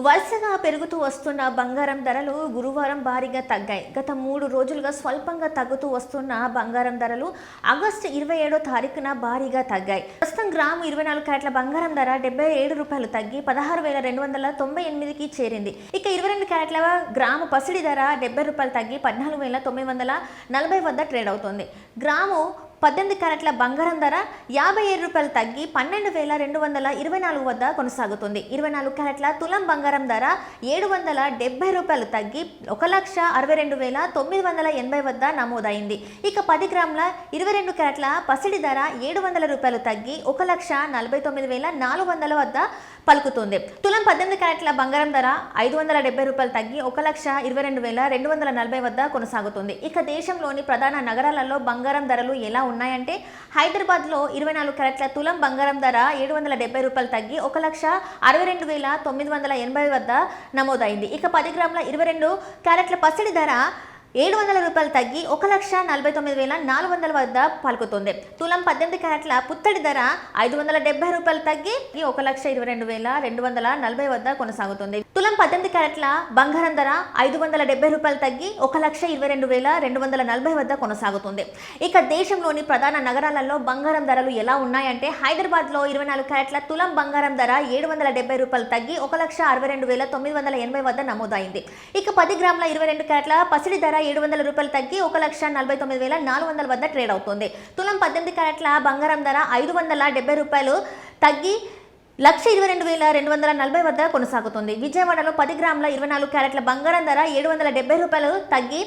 వరుసగా పెరుగుతూ వస్తున్న బంగారం ధరలు గురువారం భారీగా తగ్గాయి. గత 3 రోజులుగా స్వల్పంగా తగ్గుతూ వస్తున్న బంగారం ధరలు ఆగస్టు 27వ తారీఖున భారీగా తగ్గాయి. ప్రస్తుతం గ్రాము 24 క్యారెట్ల బంగారం ధర ₹77 తగ్గి 16,298కి చేరింది. ఇక 22 క్యారెట్ల గ్రాము పసిడి ధర ₹70 తగ్గి 14,940 వద్ద ట్రేడ్ అవుతోంది. గ్రాము 18 క్యారెట్ల బంగారం ధర ₹57 తగ్గి 12,224 వద్ద కొనసాగుతుంది. 24 క్యారెట్ల తులం బంగారం ధర ₹770 తగ్గి 1,62,980 వద్ద నమోదైంది. ఇక 10 గ్రాముల 22 క్యారెట్ల పసిడి ధర ₹700 తగ్గి 1,49,400 వద్ద పలుకుతుంది. తులం 18 క్యారెట్ల బంగారం ధర ₹570 తగ్గి 1,22,240 వద్ద కొనసాగుతుంది. ఇక దేశంలోని ప్రధాన నగరాలలో బంగారం ధరలు ఎలా ఉన్నాయంటే, హైదరాబాద్లో 24 క్యారెట్ల తులం బంగారం ధర ₹770 తగ్గి 1,62,980 వద్ద నమోదైంది. ఇక 10 గ్రాముల 22 క్యారెట్ల పసిడి ధర ₹700 తగ్గి 1,49,400 వద్ద పలుకుతుంది. తులం 18 క్యారెట్ల పుత్తడి ధర ₹570 తగ్గి 1,22,240 వద్ద కొనసాగుతుంది. తులం 18 క్యారెట్ల బంగారం ధర ₹570 తగ్గి 1,22,240 వద్ద కొనసాగుతుంది. ఇక దేశంలోని ప్రధాన నగరాలలో బంగారం ధరలు ఎలా ఉన్నాయంటే, హైదరాబాద్లో 24 క్యారెట్ల తులం బంగారం ధర ₹770 తగ్గి 1,62,980 వద్ద నమోదైంది. ఇక 10 గ్రాముల 22 క్యారెట్ల పసిడి ధర ₹700 తగ్గి 1,49,400 వద్ద ట్రేడ్ అవుతుంది. తులం 18 క్యారెట్ల బంగారం ధర ₹570 తగ్గి 1,22,240 వద్ద కొనసాగుతుంది. విజయవాడలో 10 గ్రాముల 24 క్యారెట్ల బంగారం ధర ₹770 తగ్గి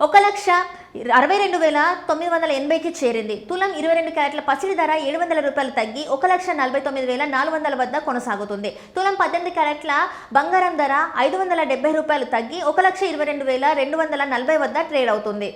1,62,980కి చేరింది. తులం 22 క్యారెట్ల పసిడి ధర ₹700 తగ్గి 1,49,400 వద్ద కొనసాగుతుంది. తులం 18 క్యారెట్ల బంగారం ధర ₹570 తగ్గి 1,22,240 వద్ద ట్రేడ్ అవుతుంది.